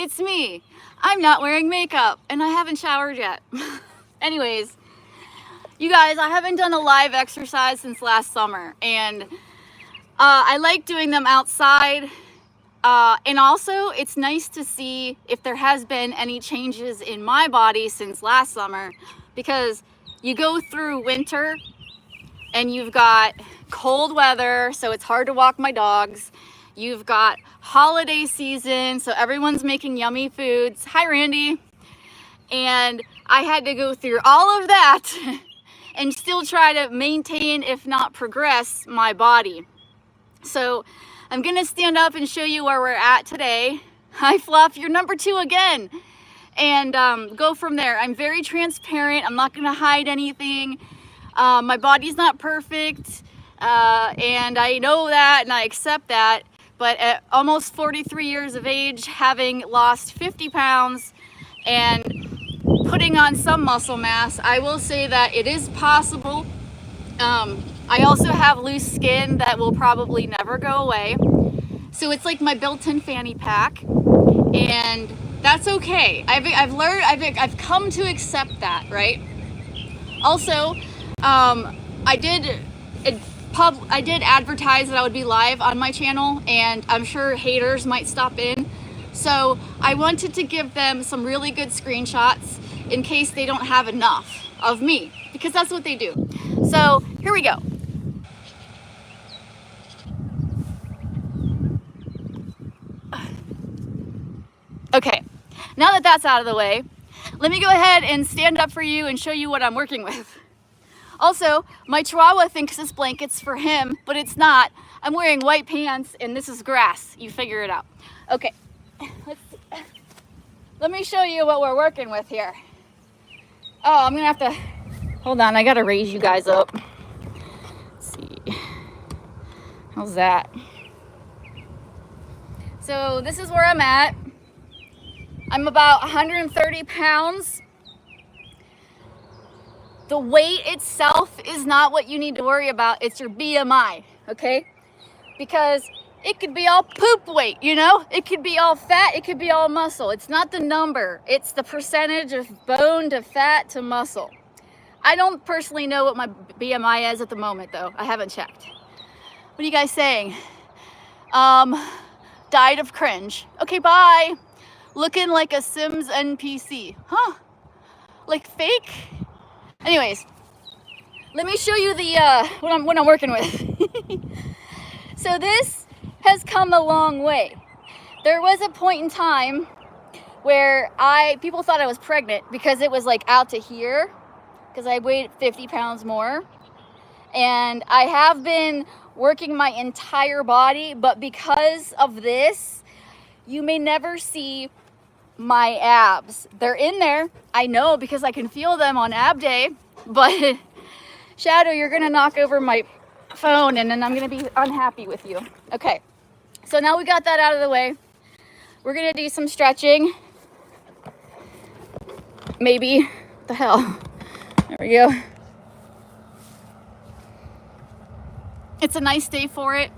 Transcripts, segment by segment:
it's me. I'm not wearing makeup and I haven't showered yet. Anyways, you guys, I haven't done a live exercise since last summer, and I like doing them outside. And also, it's nice to see if there has been any changes in my body since last summer, because you go through winter and you've got cold weather, so it's hard to walk my dogs. You've got holiday season, so everyone's making yummy foods. Hi, Randy. And I had to go through all of that and still try to maintain, if not progress, my body. So I'm gonna stand up and show you where we're at today. Hi, Fluff, you're number 2 again. And go from there. I'm very transparent. I'm not gonna hide anything. My body's not perfect, and I know that and I accept that. But at almost 43 years of age, having lost 50 pounds and putting on some muscle mass, I will say that it is possible. I also have loose skin that will probably never go away. So it's like my built-in fanny pack, and that's okay. I've come to accept that, right? Also, I did advertise that I would be live on my channel, and I'm sure haters might stop in. So I wanted to give them some really good screenshots in case they don't have enough of me, because that's what they do. So here we go. Okay, now that that's out of the way, let me go ahead and stand up for you and show you what I'm working with. Also, my Chihuahua thinks this blanket's for him, but it's not. I'm wearing white pants and this is grass. You figure it out. Okay, let's see. Let me show you what we're working with here. Oh, I'm gonna have to, hold on, I gotta raise you guys up. Let's see, how's that? So this is where I'm at. I'm about 130 pounds. The weight itself is not what you need to worry about. It's your BMI, okay? Because it could be all poop weight, you know? It could be all fat, it could be all muscle. It's not the number, it's the percentage of bone to fat to muscle. I don't personally know what my BMI is at the moment though. I haven't checked. What are you guys saying? Died of cringe. Okay, bye. Looking like a Sims NPC. Huh? Like fake? Anyways, let me show you the what I'm working with. So this has come a long way. There was a point in time where people thought I was pregnant because it was like out to here, because I weighed 50 pounds more. And I have been working my entire body, but because of this, you may never see my abs. They're in there, I know, because I can feel them on ab day, but Shadow, you're gonna knock over my phone and then I'm gonna be unhappy with you. Okay, so now we got that out of the way. We're gonna do some stretching. Maybe, what the hell? There we go. It's a nice day for it,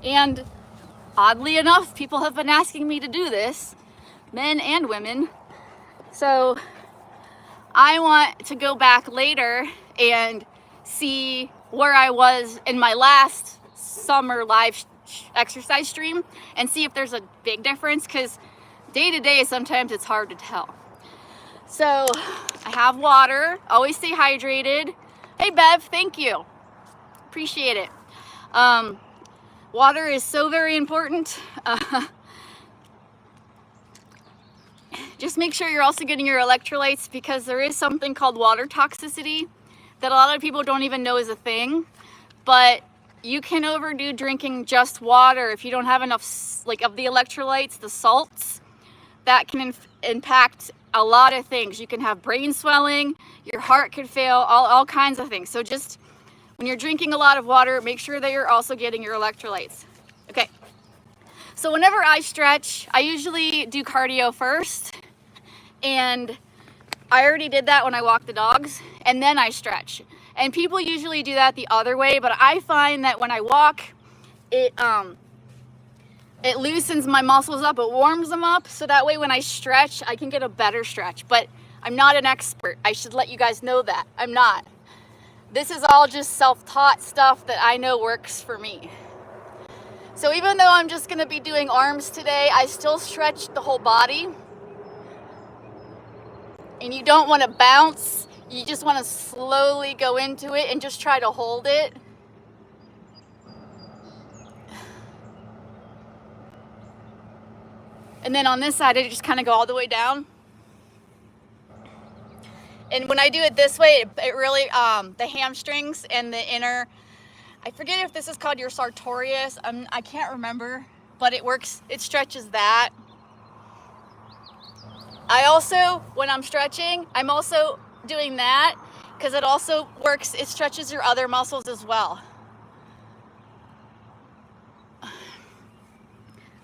and oddly enough, people have been asking me to do this, men and women. So I want to go back later and see where I was in my last summer live exercise stream and see if there's a big difference, because day to day sometimes it's hard to tell. So I have water, always stay hydrated. Hey Bev, thank you, appreciate it. Water is so very important. Just make sure you're also getting your electrolytes, because there is something called water toxicity that a lot of people don't even know is a thing. But you can overdo drinking just water if you don't have enough of the electrolytes, the salts. That can impact a lot of things. You can have brain swelling, your heart could fail, all kinds of things. So just when you're drinking a lot of water, make sure that you're also getting your electrolytes. Okay, so whenever I stretch, I usually do cardio first, and I already did that when I walk the dogs, and then I stretch. And people usually do that the other way, but I find that when I walk, It loosens my muscles up, it warms them up, so that way when I stretch, I can get a better stretch. But I'm not an expert. I should let you guys know that. I'm not. This is all just self-taught stuff that I know works for me. So even though I'm just gonna be doing arms today, I still stretch the whole body. And you don't wanna bounce, you just wanna slowly go into it and just try to hold it. And then on this side, I just kind of go all the way down. And when I do it this way, it really, the hamstrings and the inner, I forget if this is called your sartorius, I can't remember, but it works, it stretches that. I also, when I'm stretching, I'm also doing that because it also works, it stretches your other muscles as well.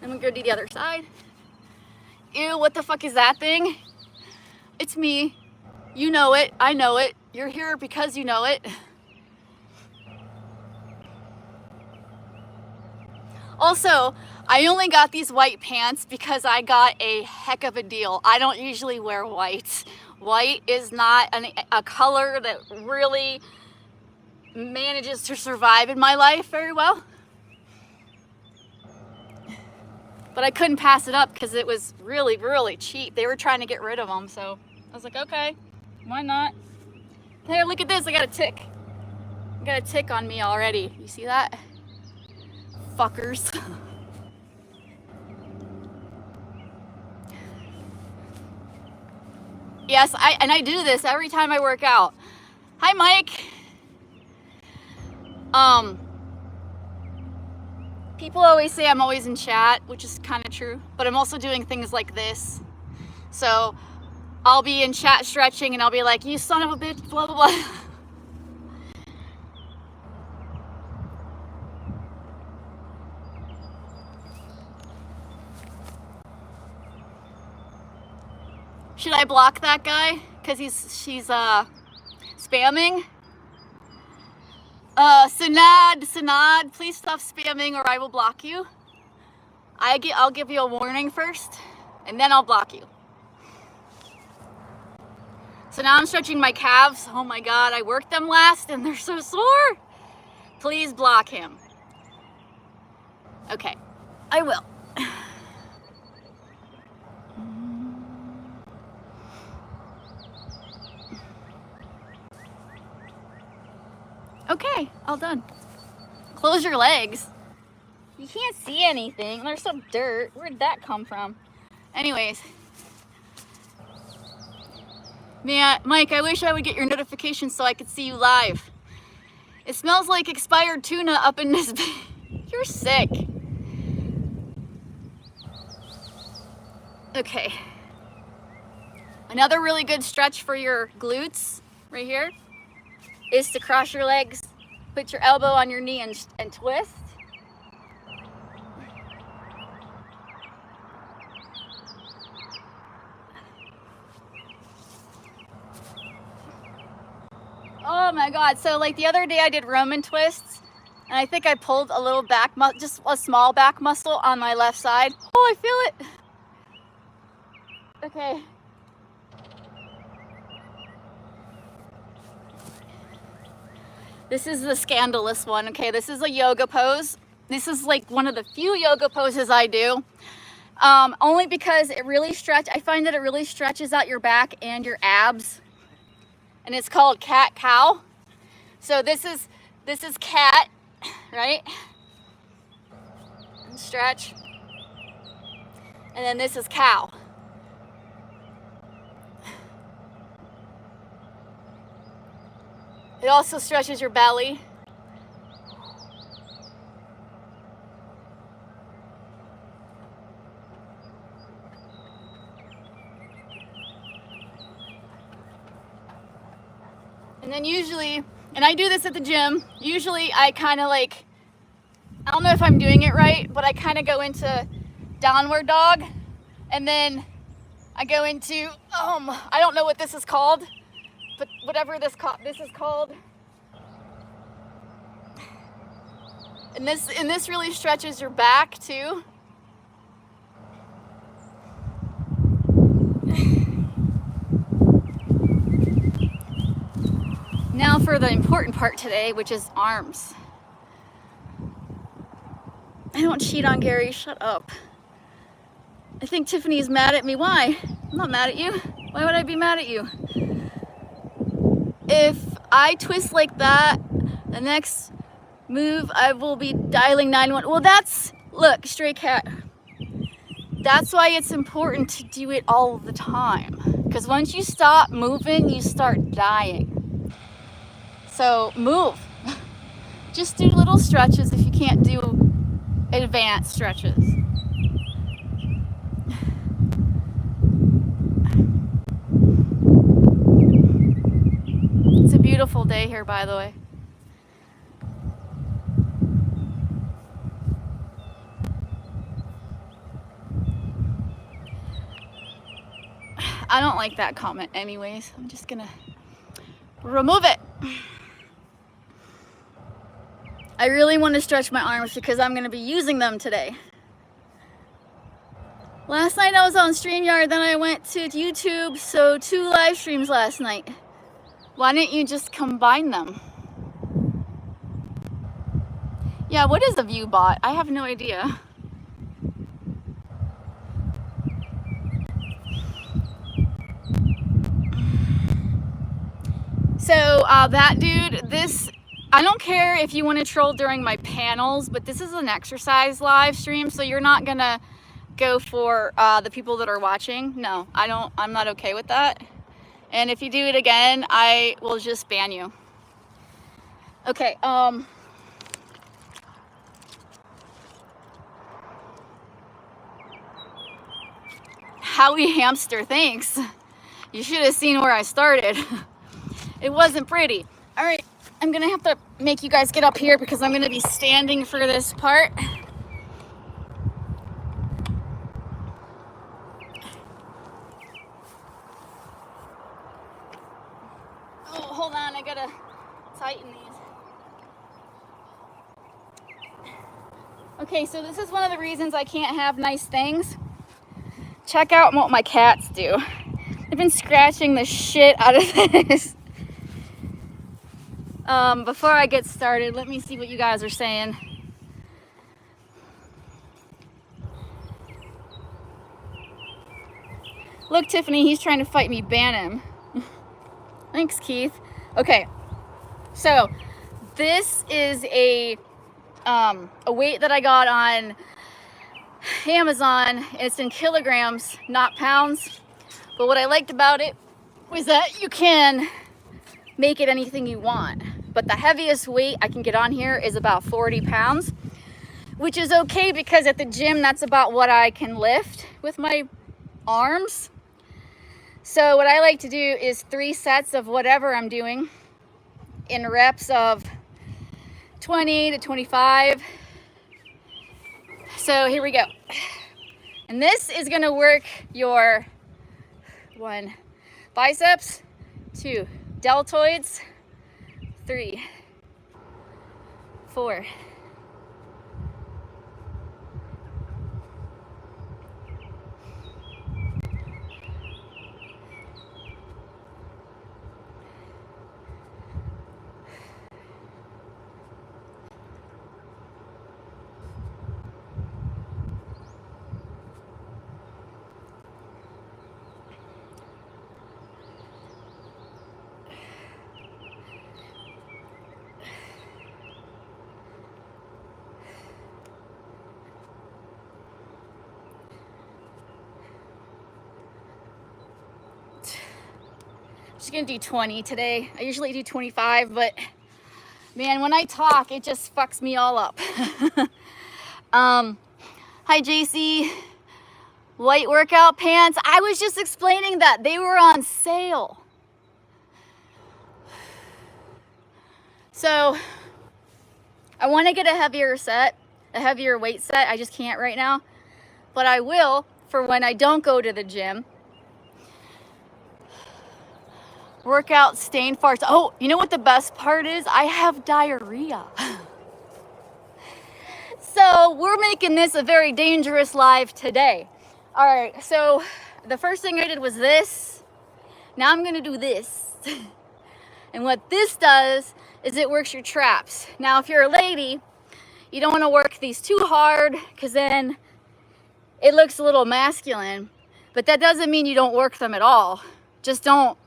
Then we go to the other side. Ew, what the fuck is that thing? It's me. You know it. I know it. You're here because you know it. Also, I only got these white pants because I got a heck of a deal. I don't usually wear white. White is not a color that really manages to survive in my life very well. But I couldn't pass it up because it was really, really cheap. They were trying to get rid of them, so I was like, okay, why not? Here, look at this, I got a tick. I got a tick on me already. You see that? Fuckers. Yes, I do this every time I work out. Hi, Mike. People always say I'm always in chat, which is kind of true, but I'm also doing things like this. So I'll be in chat stretching and I'll be like, you son of a bitch, blah, blah, blah. Should I block that guy? Because she's spamming? Sanad, please stop spamming or I will block you. I'll give you a warning first, and then I'll block you. So now I'm stretching my calves. Oh my God, I worked them last and they're so sore. Please block him. Okay, I will. Okay, all done. Close your legs. You can't see anything. There's some dirt. Where'd that come from? Anyways. Man, Mike, I wish I would get your notifications so I could see you live. It smells like expired tuna up in this. You're sick. Okay. Another really good stretch for your glutes right here is to cross your legs, put your elbow on your knee and twist. Oh my God, so like the other day I did Roman twists and I think I pulled a little back, just a small back muscle on my left side. Oh, I feel it. Okay. This is the scandalous one, okay? This is a yoga pose. This is like one of the few yoga poses I do. Only because it really I find that it really stretches out your back and your abs. And it's called cat-cow. So this is cat, right? And stretch. And then this is cow. It also stretches your belly. And then usually, and I do this at the gym, usually I kind of like, I don't know if I'm doing it right, but I kind of go into downward dog, and then I go into, I don't know what this is called, but whatever this is called. And this really stretches your back too. Now for the important part today, which is arms. I don't cheat on Gary, shut up. I think Tiffany's mad at me. Why? I'm not mad at you. Why would I be mad at you? If I twist like that, the next move I will be dialing 911. Well, that's, look, stray cat. That's why it's important to do it all the time. Because once you stop moving, you start dying. So move. Just do little stretches if you can't do advanced stretches. It's a beautiful day here, by the way. I don't like that comment anyways. I'm just gonna remove it. I really want to stretch my arms because I'm gonna be using them today. Last night I was on StreamYard, then I went to YouTube, so 2 live streams last night. Why didn't you just combine them? Yeah, what is a view bot? I have no idea. So that dude, this, I don't care if you want to troll during my panels, but this is an exercise live stream, so you're not gonna go for the people that are watching. No, I'm not okay with that. And if you do it again, I will just ban you. Okay, Howie Hamster, thanks. You should have seen where I started. It wasn't pretty. All right, I'm gonna have to make you guys get up here because I'm gonna be standing for this part. Oh, hold on, I gotta tighten these. Okay, so this is one of the reasons I can't have nice things. Check out what my cats do. They've been scratching the shit out of this. Before I get started, let me see what you guys are saying. Look, Tiffany, he's trying to fight me. Ban him. Thanks, Keith. Okay, so this is a weight that I got on Amazon. It's in kilograms, not pounds. But what I liked about it was that you can make it anything you want. But the heaviest weight I can get on here is about 40 pounds, which is okay because at the gym, that's about what I can lift with my arms. So what I like to do is 3 sets of whatever I'm doing in reps of 20 to 25. So here we go. And this is gonna work your 1, biceps, 2, deltoids, 3, 4, just gonna do 20 today. I usually do 25, but man, when I talk, it just fucks me all up. Hi, JC. White workout pants. I was just explaining that they were on sale. So I want to get a heavier weight set. I just can't right now, but I will for when I don't go to the gym. Workout stain farts. Oh, you know what the best part is? I have diarrhea. So we're making this a very dangerous live today. All right, so the first thing I did was this. Now I'm gonna do this. And what this does is it works your traps. Now, if you're a lady, you don't want to work these too hard because then it looks a little masculine, but that doesn't mean you don't work them at all. Just don't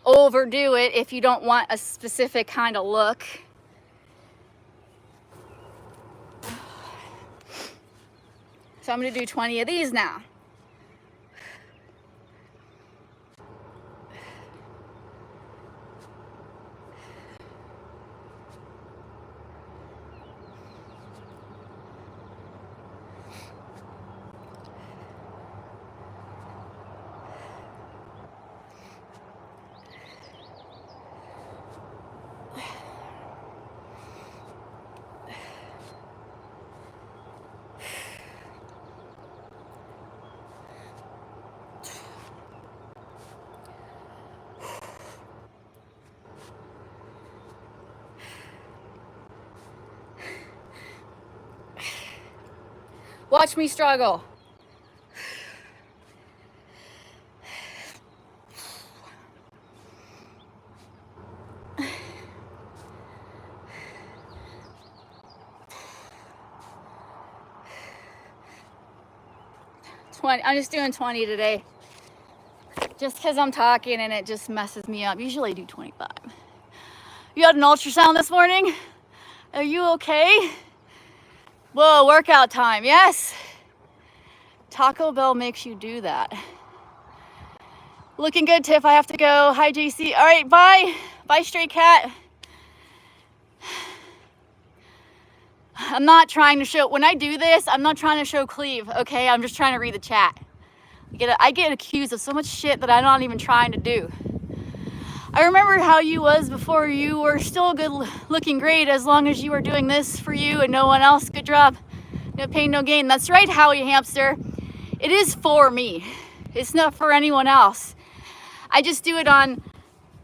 overdo it if you don't want a specific kind of look. So I'm going to do 20 of these now. Watch me struggle. I'm just doing 20 today. Just because I'm talking and it just messes me up. Usually I do 25. You had an ultrasound this morning? Are you okay? Whoa, workout time, yes. Taco Bell makes you do that. Looking good, Tiff. I have to go. Hi, JC. All right, bye. Bye, stray cat. I'm not trying to show, when I do this, I'm not trying to show cleave, okay? I'm just trying to read the chat. I get accused of so much shit that I'm not even trying to do. I remember how you was before. You were still good looking great as long as you were doing this for you and no one else. Good job. No pain, no gain. That's right, Howie Hamster. It is for me. It's not for anyone else. I just do it on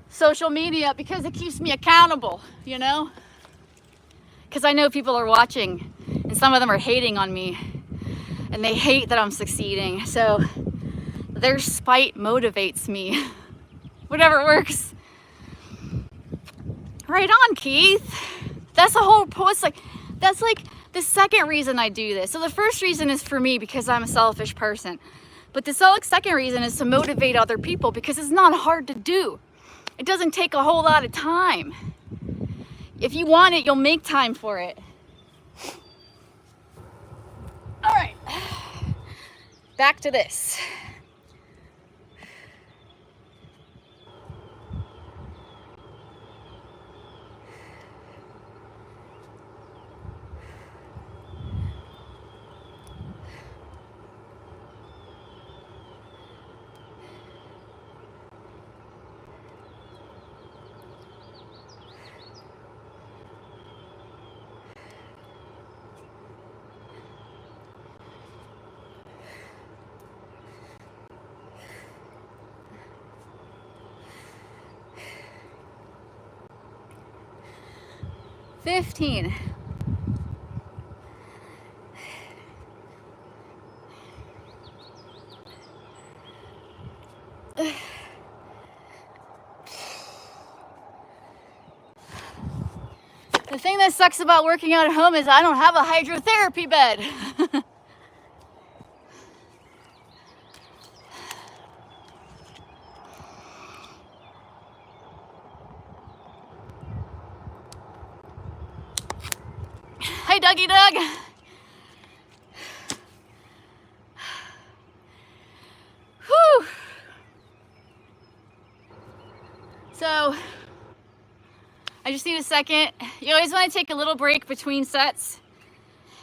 social media because it keeps me accountable, you know? Because I know people are watching and some of them are hating on me and they hate that I'm succeeding. So their spite motivates me. Whatever works. Right on, Keith. That's the whole post. That's like the second reason I do this. So the first reason is for me because I'm a selfish person. But the second reason is to motivate other people because it's not hard to do. It doesn't take a whole lot of time. If you want it, you'll make time for it. All right, back to this. $15. The thing that sucks about working out at home is I don't have a hydrotherapy bed. Hi, Dougie Doug. Whew. So, I just need a second. You always want to take a little break between sets.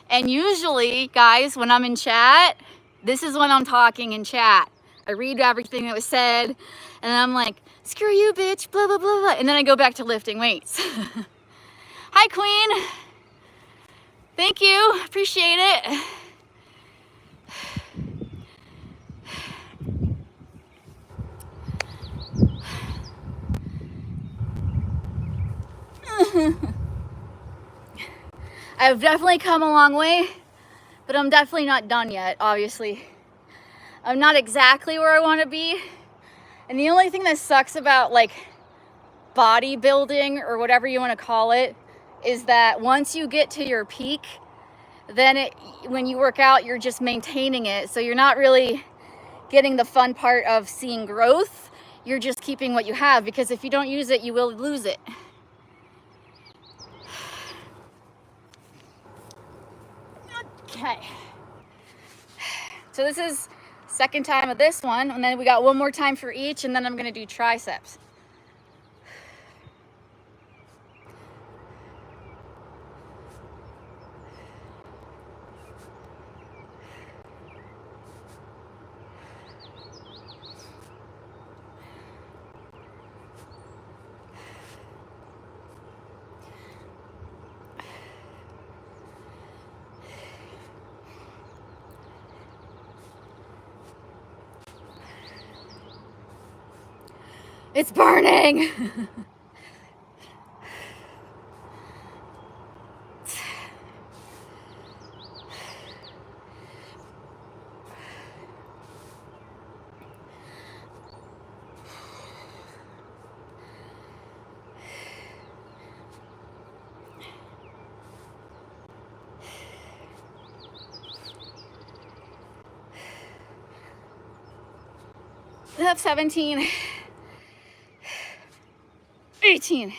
And usually, guys, when I'm in chat, this is when I'm talking in chat. I read everything that was said, and then I'm like, screw you, bitch, blah, blah, blah, blah. And then I go back to lifting weights. Hi, Queen. Thank you. Appreciate it. I've definitely come a long way, but I'm definitely not done yet, obviously. I'm not exactly where I want to be. And the only thing that sucks about like bodybuilding or whatever you want to call it is that once you get to your peak, then when you work out, you're just maintaining it. So you're not really getting the fun part of seeing growth. You're just keeping what you have, because if you don't use it, you will lose it. Okay. So this is second time of this one, and then we got one more time for each, and then I'm gonna do triceps. It's burning. I have 17, 18.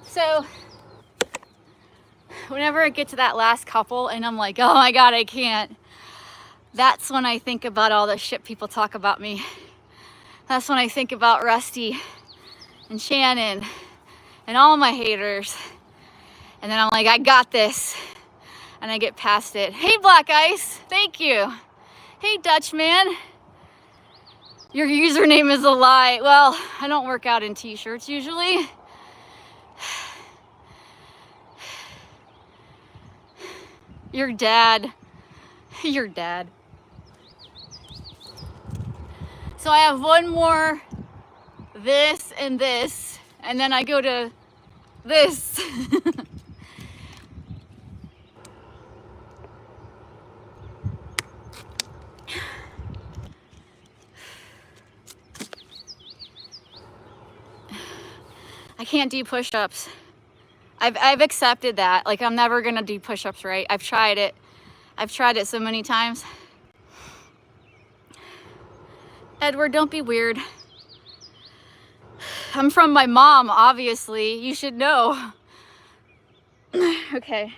So whenever I get to that last couple and I'm like, oh my God, I can't, that's when I think about all the shit people talk about me. That's when I think about Rusty and Shannon and all my haters. And then I'm like, I got this. And I get past it. Hey, Black Ice, thank you. Hey, Dutchman. Your username is a lie. Well, I don't work out in t-shirts usually. Your dad. Your dad. So I have one more this and this, and then I go to this. I can't do push-ups. I've accepted that. Like, I'm never gonna do push-ups right. I've tried it. I've tried it so many times. Edward, don't be weird. I'm from my mom, obviously. You should know. Okay.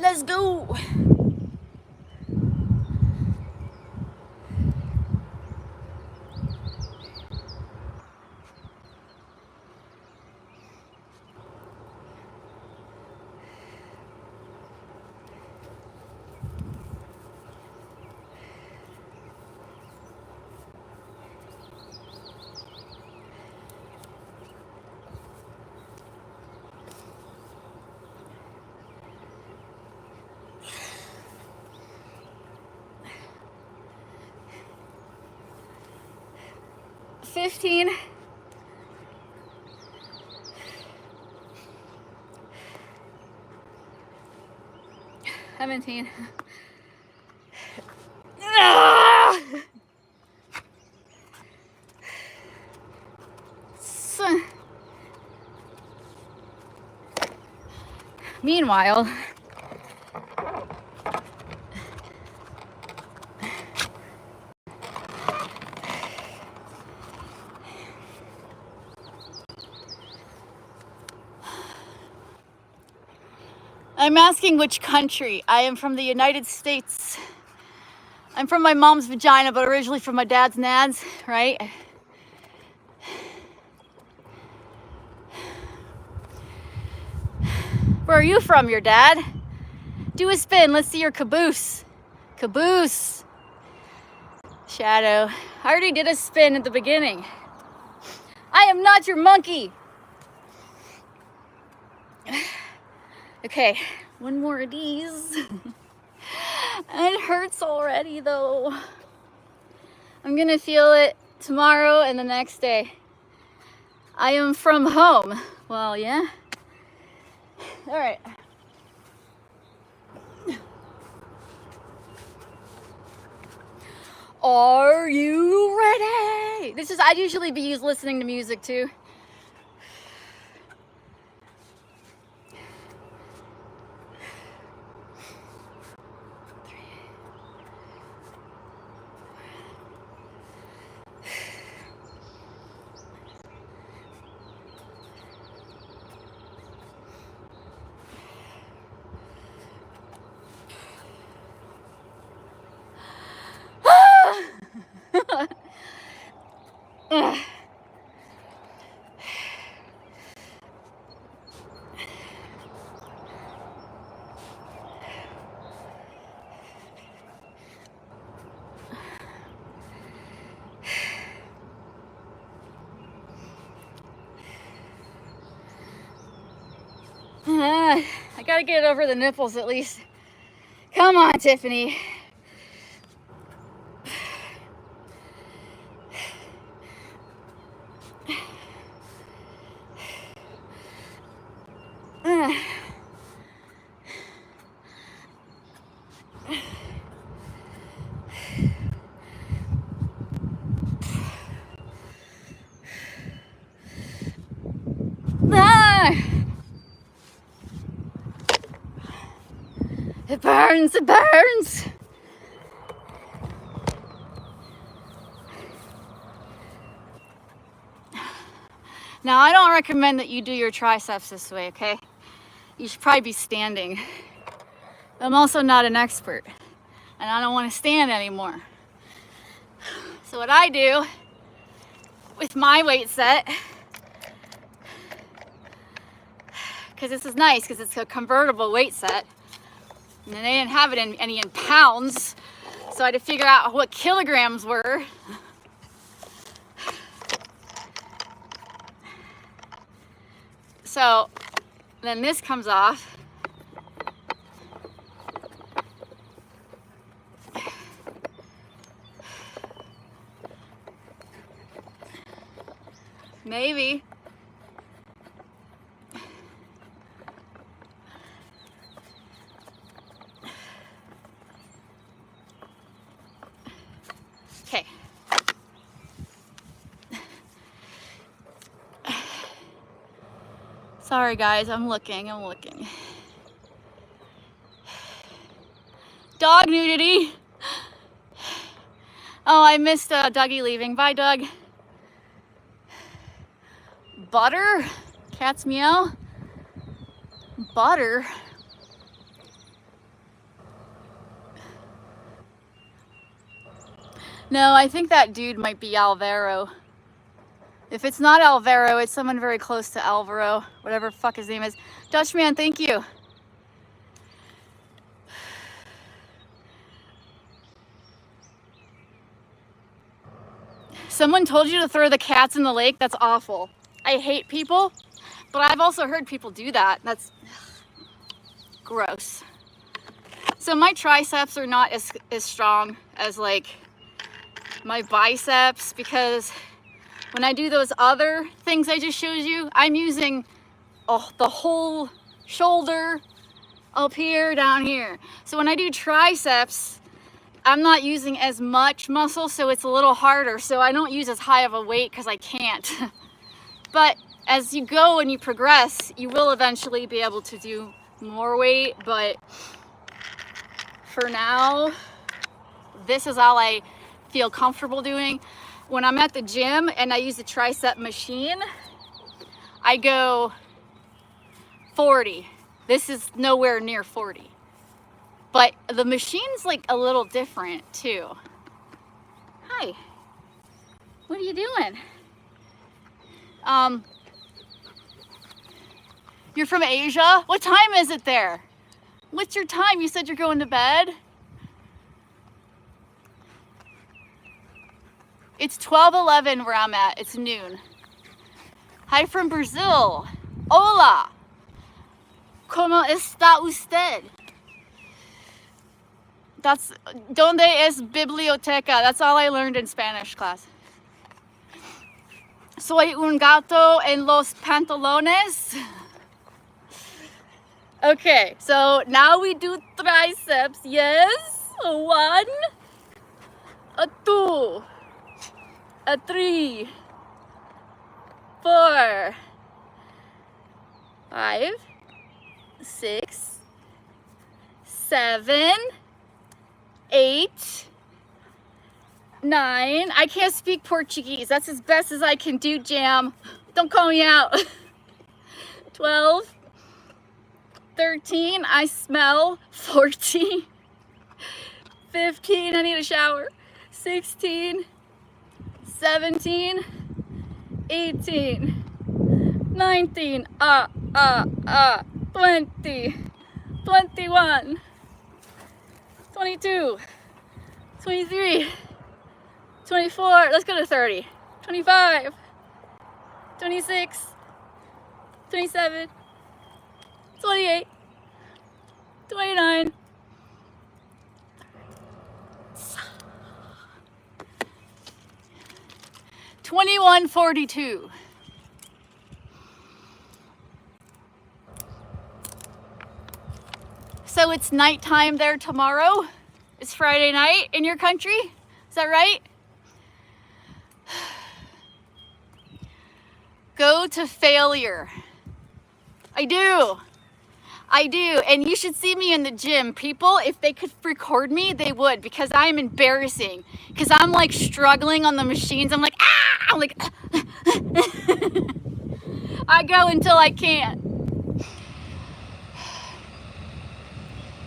Let's go. $15. 17. Meanwhile, I'm asking which country. I am from the United States. I'm from my mom's vagina, but originally from my dad's nads, right? Where are you from, your dad? Do a spin. Let's see your caboose. Caboose. Shadow. I already did a spin at the beginning. I am not your monkey. Okay, one more of these. And it hurts already though. I'm gonna feel it tomorrow and the next day. I am from home. Well, yeah. All right. Are you ready? I'd usually be listening to music too. I gotta get over the nipples at least. Come on, Tiffany. It burns, it burns. Now, I don't recommend that you do your triceps this way, okay? You should probably be standing. I'm also not an expert, and I don't want to stand anymore. So what I do with my weight set, because this is nice, because it's a convertible weight set, and they didn't have it any in pounds, so I had to figure out what kilograms were. So then this comes off. Maybe. Okay. Sorry guys, I'm looking. Dog nudity. Oh, I missed Dougie leaving. Bye, Doug. Butter? Cat's meow? Butter? No, I think that dude might be Alvaro. If it's not Alvaro, it's someone very close to Alvaro, whatever the fuck his name is. Dutchman, thank you. Someone told you to throw the cats in the lake? That's awful. I hate people, but I've also heard people do that. That's gross. So my triceps are not as strong as like my biceps, because when I do those other things I just showed you, I'm using the whole shoulder up here, down here. So when I do triceps, I'm not using as much muscle, so it's a little harder. So I don't use as high of a weight because I can't. But as you go and you progress, you will eventually be able to do more weight. But for now, this is all I feel comfortable doing. When I'm at the gym and I use the tricep machine, I go 40. This is nowhere near 40. But the machine's like a little different too. Hi. What are you doing? You're from Asia? What time is it there? What's your time? You said you're going to bed? It's 12:11 where I'm at. It's noon. Hi from Brazil. Hola. ¿Cómo está usted? That's donde es biblioteca. That's all I learned in Spanish class. Soy un gato en los pantalones. Okay, so now we do triceps. Yes. A 1, a 2, a 3, 4, 5, 6, 7, 8, 9. I can't speak Portuguese. That's as best as I can do, Jam. Don't call me out. 12, 13. I smell. 14, 15. I need a shower. 16, 17, 18, 19, 20, 21, 22, 23, 24, let's go to 30, 25, 26, 27, 28, 29, 21:42. So it's nighttime there tomorrow. It's Friday night in your country. Is that right? Go to failure. I do. And you should see me in the gym. People, if they could record me, they would, because I'm embarrassing. Because I'm like struggling on the machines. I'm like, ah! I'm like, I go until I can't.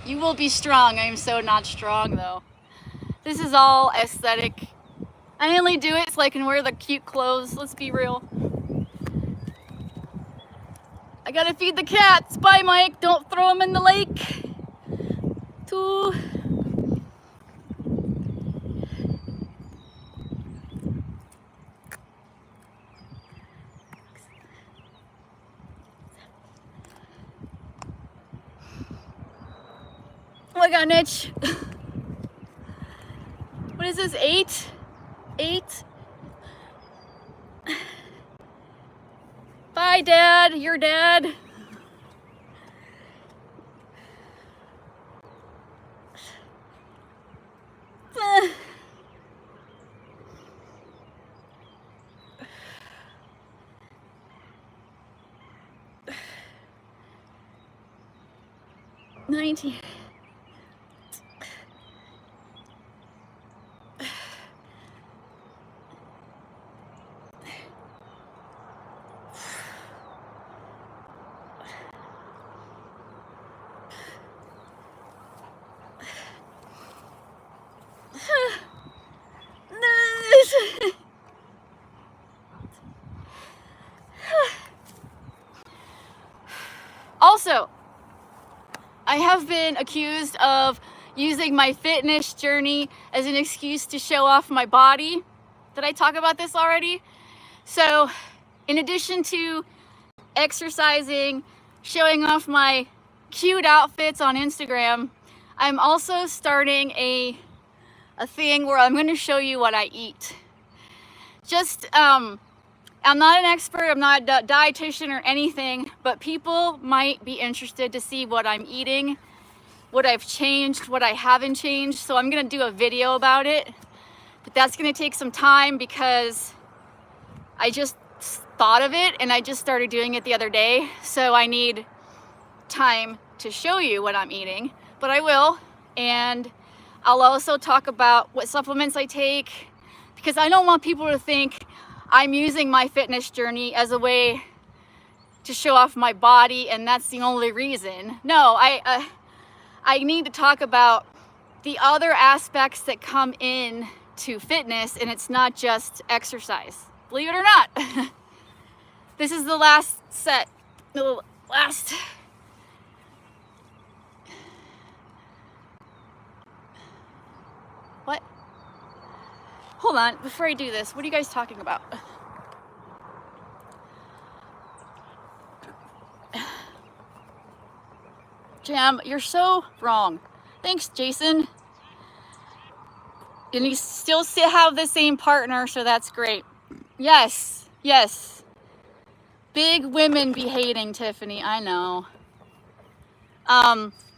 You will be strong. I am so not strong though. This is all aesthetic. I only do it so I can wear the cute clothes. Let's be real. I gotta feed the cats. Bye, Mike. Don't throw them in the lake. 2. Oh my God, Mitch. What is this? 8? 8? Bye, Dad. Your dad. $19. Also, I have been accused of using my fitness journey as an excuse to show off my body. Did I talk about this already? So, in addition to exercising, showing off my cute outfits on Instagram, I'm also starting a thing where I'm going to show you what I eat. Just, I'm not an expert, I'm not a dietitian or anything, but people might be interested to see what I'm eating, what I've changed, what I haven't changed. So I'm gonna do a video about it, but that's gonna take some time because I just thought of it and I just started doing it the other day. So I need time to show you what I'm eating, but I will. And I'll also talk about what supplements I take, because I don't want people to think I'm using my fitness journey as a way to show off my body and that's the only reason. No, I need to talk about the other aspects that come in to fitness, and it's not just exercise. Believe it or not. This is the last set. The last. What? Hold on, before I do this, what are you guys talking about? Jam, you're so wrong. Thanks, Jason. And you still have the same partner, so that's great. Yes, yes. Big women be hating, Tiffany, I know.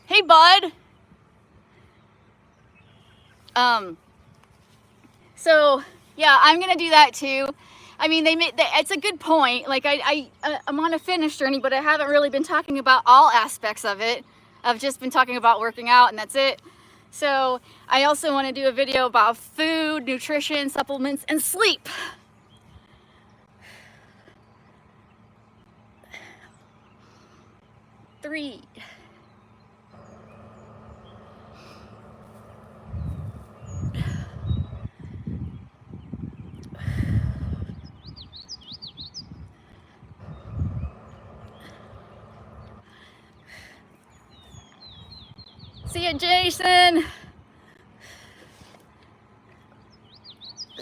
Hey, bud. So, yeah, I'm going to do that too. I mean, it's a good point. Like, I'm on a fitness journey, but I haven't really been talking about all aspects of it. I've just been talking about working out, and that's it. So, I also want to do a video about food, nutrition, supplements, and sleep. Three. See ya, Jason.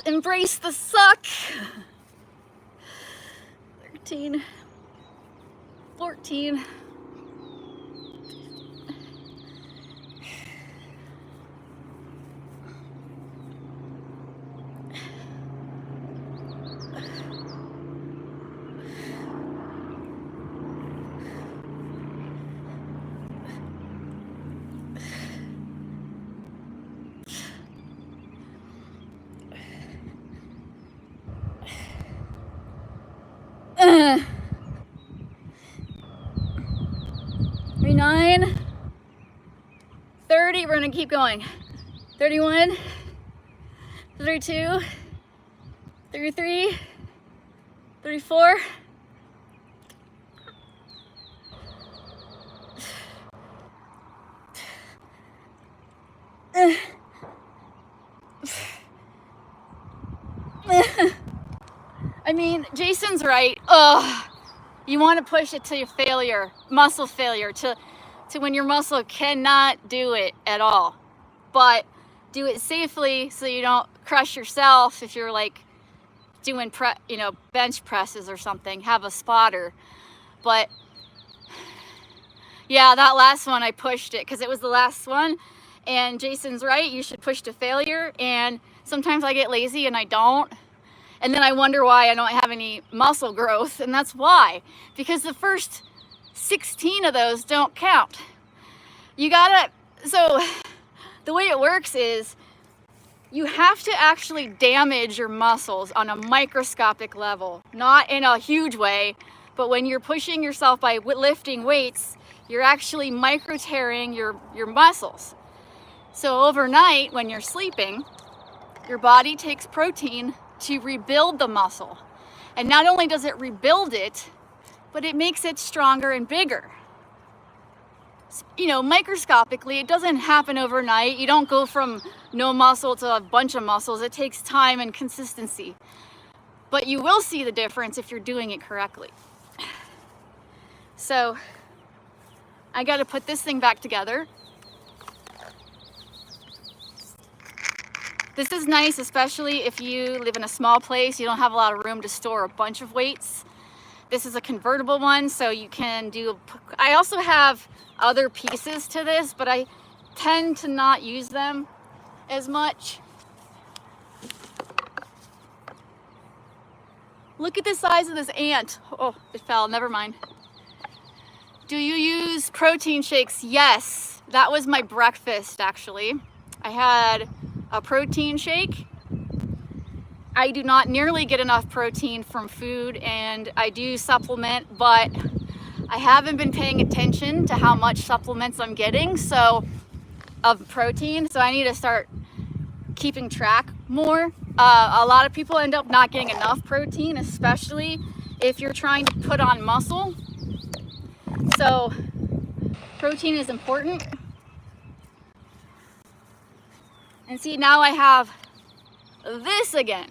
Embrace the suck. 13, 14. Nine, 30, we're gonna keep going. 31, 32, 33, 34. I mean, Jason's right. Ugh. You want to push it to your failure, muscle failure, to when your muscle cannot do it at all. But do it safely so you don't crush yourself if you're like doing bench presses or something. Have a spotter. But yeah, that last one I pushed it because it was the last one. And Jason's right, you should push to failure. And sometimes I get lazy and I don't. And then I wonder why I don't have any muscle growth, and that's why. Because the first 16 of those don't count. So the way it works is you have to actually damage your muscles on a microscopic level. Not in a huge way, but when you're pushing yourself by lifting weights, you're actually micro-tearing your muscles. So overnight, when you're sleeping, your body takes protein to rebuild the muscle. And not only does it rebuild it, but it makes it stronger and bigger. Microscopically, it doesn't happen overnight. You don't go from no muscle to a bunch of muscles. It takes time and consistency. But you will see the difference if you're doing it correctly. So, I got to put this thing back together. This is nice, especially if you live in a small place, you don't have a lot of room to store a bunch of weights. This is a convertible one, so you can I also have other pieces to this, but I tend to not use them as much. Look at the size of this ant. Oh, it fell, never mind. Do you use protein shakes? Yes, that was my breakfast actually. I had a protein shake. I do not nearly get enough protein from food, and I do supplement, but I haven't been paying attention to how much supplements I'm getting of protein, so I need to start keeping track more. A lot of people end up not getting enough protein, especially if you're trying to put on muscle. So protein is important. And see, now I have this again.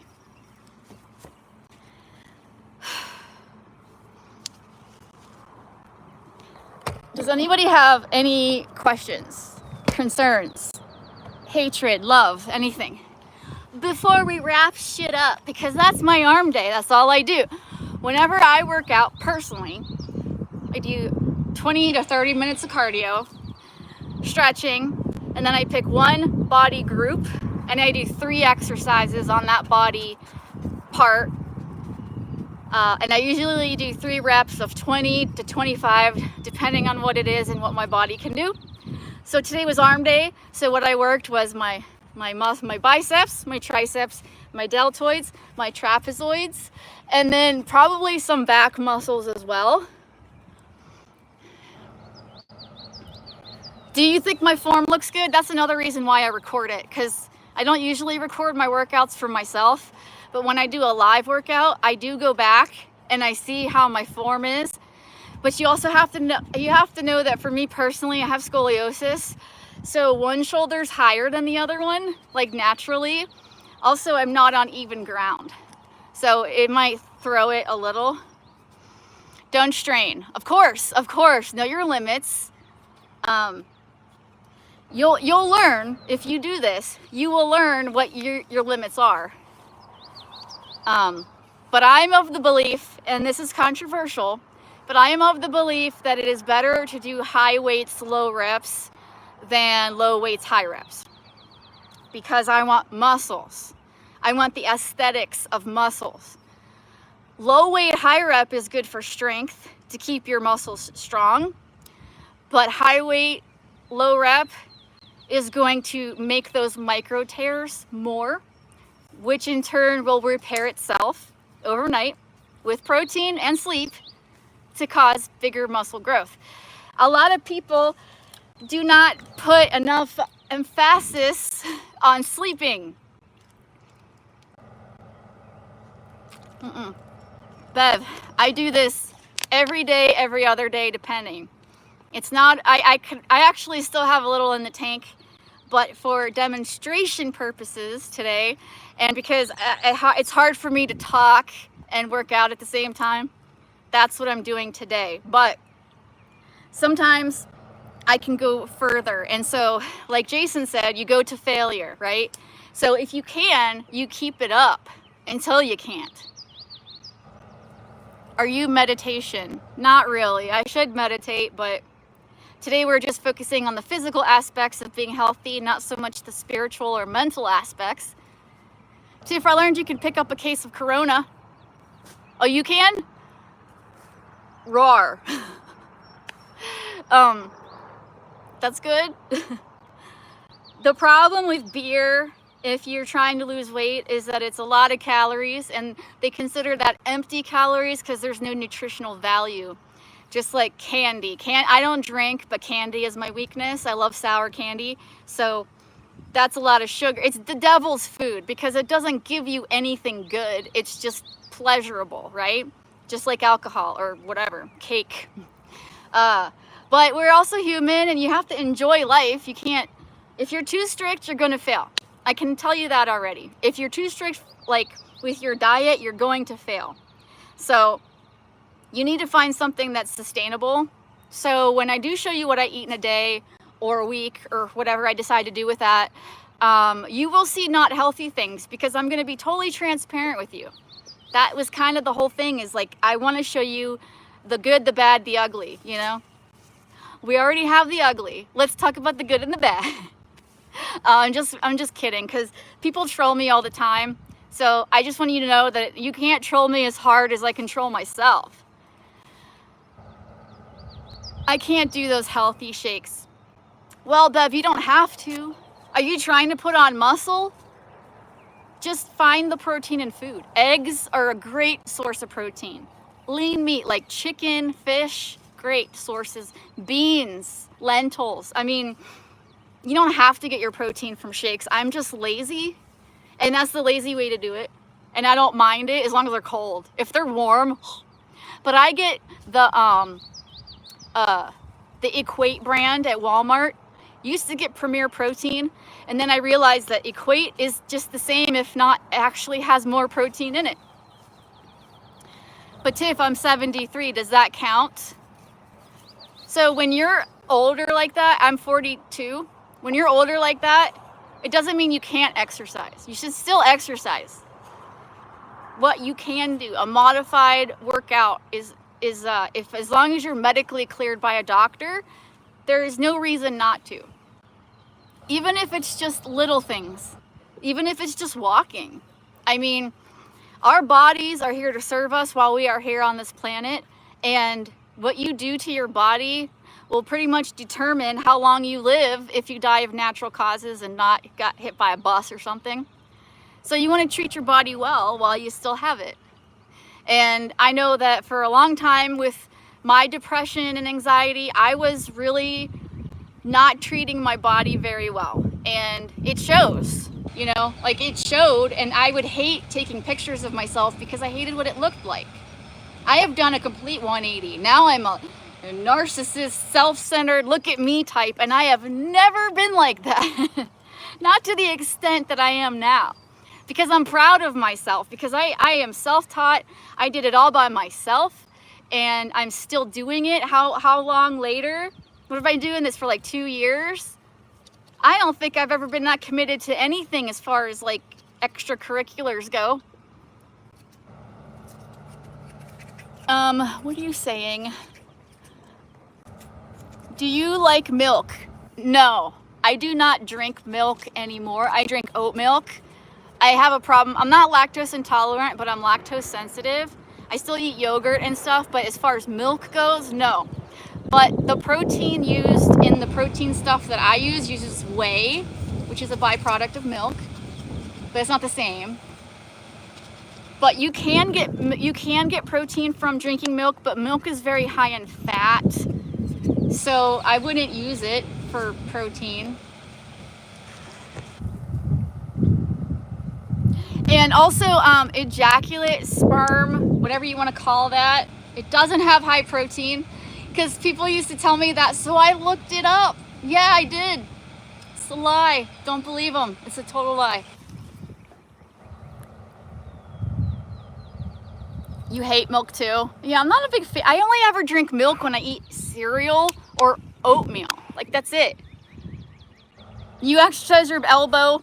Does anybody have any questions, concerns, hatred, love, anything? Before we wrap shit up, because that's my arm day, that's all I do. Whenever I work out personally, I do 20 to 30 minutes of cardio, stretching, and then I pick one body group and I do 3 exercises on that body part. And I usually do 3 reps of 20 to 25, depending on what it is and what my body can do. So today was arm day. So what I worked was my biceps, my triceps, my deltoids, my trapezoids, and then probably some back muscles as well. Do you think my form looks good? That's another reason why I record it, because I don't usually record my workouts for myself, but when I do a live workout, I do go back and I see how my form is. But you also have to know that for me personally, I have scoliosis. So one shoulder's higher than the other one, like naturally. Also, I'm not on even ground, so it might throw it a little. Don't strain. Of course, know your limits. You'll learn if you do this. You will learn what your limits are. But I'm of the belief, and this is controversial, but I am of the belief that it is better to do high weights, low reps than low weights, high reps. Because I want muscles. I want the aesthetics of muscles. Low weight, high rep is good for strength, to keep your muscles strong. But high weight, low rep is going to make those micro tears more, which in turn will repair itself overnight with protein and sleep to cause bigger muscle growth. A lot of people do not put enough emphasis on sleeping. Bev, I do this every day, every other day, depending. It's not, I actually still have a little in the tank, but for demonstration purposes today, and because it's hard for me to talk and work out at the same time, that's what I'm doing today. But sometimes I can go further. And so, like Jason said, you go to failure, right? So if you can, you keep it up until you can't. Are you meditation? Not really. I should meditate, but today we're just focusing on the physical aspects of being healthy, not so much the spiritual or mental aspects. See, if I learned you could pick up a case of Corona. Oh, you can? Roar. That's good. The problem with beer, if you're trying to lose weight, is that it's a lot of calories, and they consider that empty calories because there's no nutritional value. Just like candy. I don't drink, but candy is my weakness. I love sour candy. So that's a lot of sugar. It's the devil's food because it doesn't give you anything good. It's just pleasurable, right? Just like alcohol or whatever, cake. But we're also human, and you have to enjoy life. You can't, if you're too strict, you're gonna fail. I can tell you that already. If you're too strict, like with your diet, you're going to fail. So you need to find something that's sustainable. So when I do show you what I eat in a day or a week or whatever I decide to do with that, you will see not healthy things because I'm gonna be totally transparent with you. That was kind of the whole thing, is like, I wanna show you the good, the bad, the ugly, you know? We already have the ugly. Let's talk about the good and the bad. I'm just kidding, because people troll me all the time. So I just want you to know that you can't troll me as hard as I control myself. I can't do those healthy shakes. Well, Bev, you don't have to. Are you trying to put on muscle? Just find the protein in food. Eggs are a great source of protein. Lean meat like chicken, fish, great sources. Beans, lentils. I mean, you don't have to get your protein from shakes. I'm just lazy, and that's the lazy way to do it. And I don't mind it as long as they're cold. If they're warm, but I get the Equate brand at Walmart. Used to get Premier Protein, and then I realized that Equate is just the same, if not actually has more protein in it. But Tiff, I'm 73, does that count? So when you're older like that, I'm 42. When you're older like that, it doesn't mean you can't exercise. You should still exercise. What you can do, a modified workout is if as long as you're medically cleared by a doctor, there is no reason not to. Even if it's just little things. even if it's just walking. I mean, our bodies are here to serve us while we are here on this planet, and what you do to your body will pretty much determine how long you live if you die of natural causes and not got hit by a bus or something. So you want to treat your body well while you still have it. And I know that for a long time with my depression and anxiety, I was really not treating my body very well. And it shows, you know, like it showed, and I would hate taking pictures of myself because I hated what it looked like. I have done a complete 180. Now I'm a narcissist, self-centered, look at me type, and I have never been like that. Not to the extent that I am now. Because I'm proud of myself, because I am self-taught. I did it all by myself, and I'm still doing it. How long later? What have I been doing this for like 2 years? I don't think I've ever been that committed to anything as far as like extracurriculars go. What are you saying? Do you like milk? No, I do not drink milk anymore. I drink oat milk. I have a problem. I'm not lactose intolerant, but I'm lactose sensitive. I still eat yogurt and stuff, but as far as milk goes, no. But the protein used in the protein stuff that I use uses whey, which is a byproduct of milk, but it's not the same. But you can get protein from drinking milk, but milk is very high in fat, so I wouldn't use it for protein. And also ejaculate, sperm, whatever you want to call that, it doesn't have high protein, because people used to tell me that, so I looked it up. Yeah, I did. It's a lie. Don't believe them. It's a total lie. You hate milk too? Yeah, I'm not a big fan. I only ever drink milk when I eat cereal or oatmeal. Like, that's it. You exercise your elbow?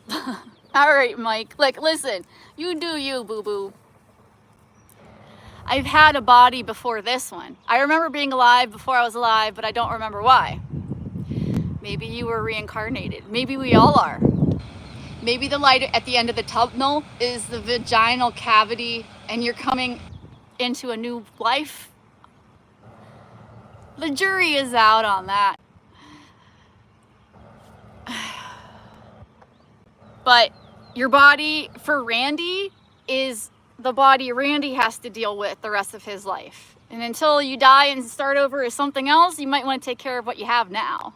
All right, Mike. Like, listen, you do you, boo-boo. I've had a body before this one. I remember being alive before I was alive, but I don't remember why. Maybe you were reincarnated. Maybe we all are. Maybe the light at the end of the tunnel is the vaginal cavity and you're coming into a new life. The jury is out on that. But your body for Randy is the body Randy has to deal with the rest of his life. And until you die and start over as something else, you might want to take care of what you have now.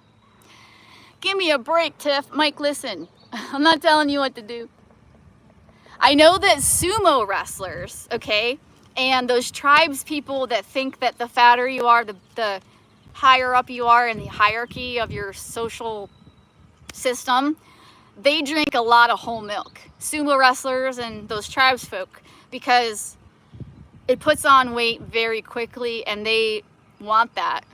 Give me a break, Tiff. Mike, listen. I'm not telling you what to do. I know that sumo wrestlers, okay, and those tribes people that think that the fatter you are, the higher up you are in the hierarchy of your social system, they drink a lot of whole milk. Sumo wrestlers and those tribes folk, because it puts on weight very quickly and they want that.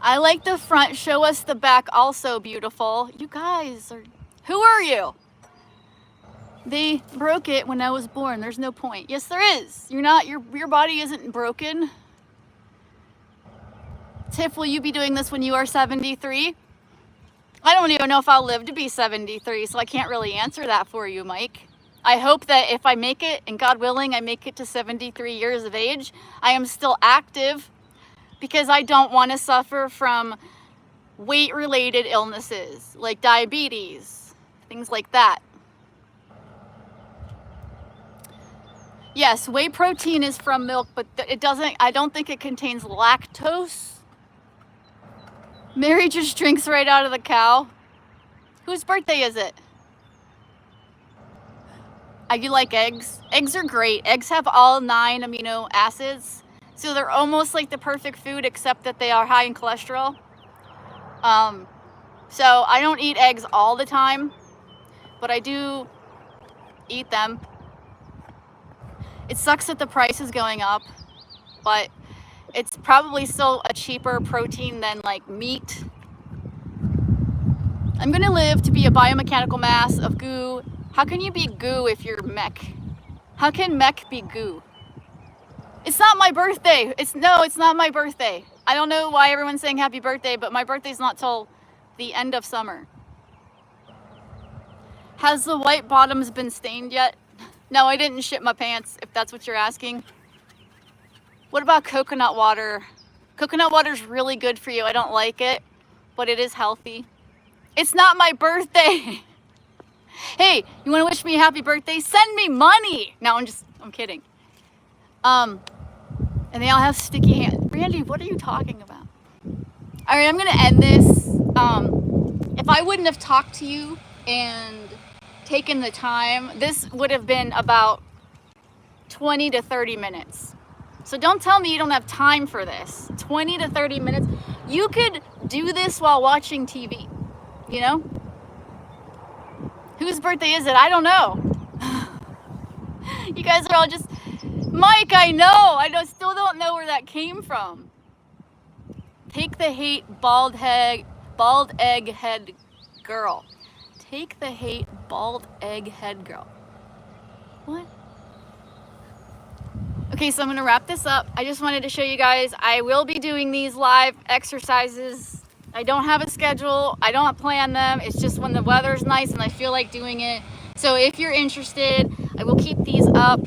I like the front. Show us the back also, beautiful. You guys are, who are you? They broke it when I was born. There's no point. Yes, there is. You're not, your body isn't broken. Tiff, will you be doing this when you are 73? I don't even know if I'll live to be 73, so I can't really answer that for you, Mike. I hope that if I make it, and God willing, I make it to 73 years of age, I am still active, because I don't want to suffer from weight-related illnesses, like diabetes, things like that. Yes, whey protein is from milk, but it doesn't, I don't think it contains lactose. Mary just drinks right out of the cow. Whose birthday is it? You like eggs? Eggs are great. Eggs have all 9 amino acids. So they're almost like the perfect food, except that they are high in cholesterol. So I don't eat eggs all the time, but I do eat them. It sucks that the price is going up, but it's probably still a cheaper protein than like meat. I'm gonna live to be a biomechanical mass of goo. How can you be goo if you're mech? How can mech be goo? It's not my birthday. It's not my birthday. I don't know why everyone's saying happy birthday, but my birthday's not till the end of summer. Has the white bottoms been stained yet? No, I didn't shit my pants, if that's what you're asking. What about coconut water? Coconut water is really good for you. I don't like it, but it is healthy. It's not my birthday. Hey, you want to wish me a happy birthday? Send me money. No, I'm kidding. And they all have sticky hands. Randy, what are you talking about? All right, I'm gonna end this. If I wouldn't have talked to you and taken the time, this would have been about 20 to 30 minutes. So don't tell me you don't have time for this. 20 to 30 minutes. You could do this while watching TV, you know? Whose birthday is it? I don't know. You guys are all just, Mike, I know. Still don't know where that came from. Take the hate, bald egg head girl. Take the hate, bald egg head girl. What? Okay, so I'm gonna wrap this up. I just wanted to show you guys, I will be doing these live exercises. I don't have a schedule, I don't plan them. It's just when the weather's nice and I feel like doing it. So if you're interested, I will keep these up.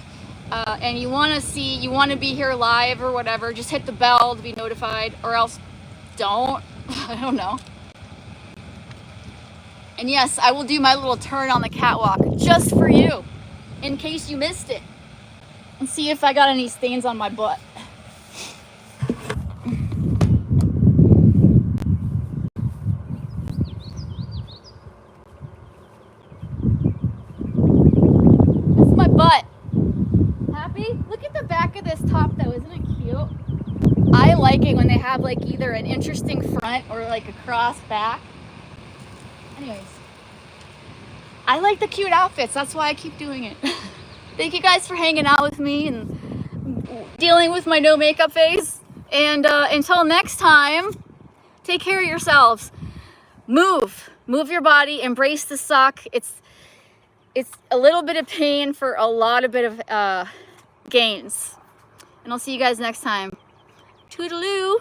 And you want to be here live or whatever, just hit the bell to be notified, or else don't. I don't know. And yes, I will do my little turn on the catwalk just for you, in case you missed it. And see if I got any stains on my butt. This is my butt. Happy? Look at the back of this top though, isn't it cute? I like it when they have like either an interesting front or like a cross back. Anyways, I like the cute outfits, that's why I keep doing it. Thank you guys for hanging out with me and dealing with my no makeup face. And until next time, take care of yourselves. Move your body, embrace the suck. It's a little bit of pain for a lot of gains. And I'll see you guys next time. Toodaloo.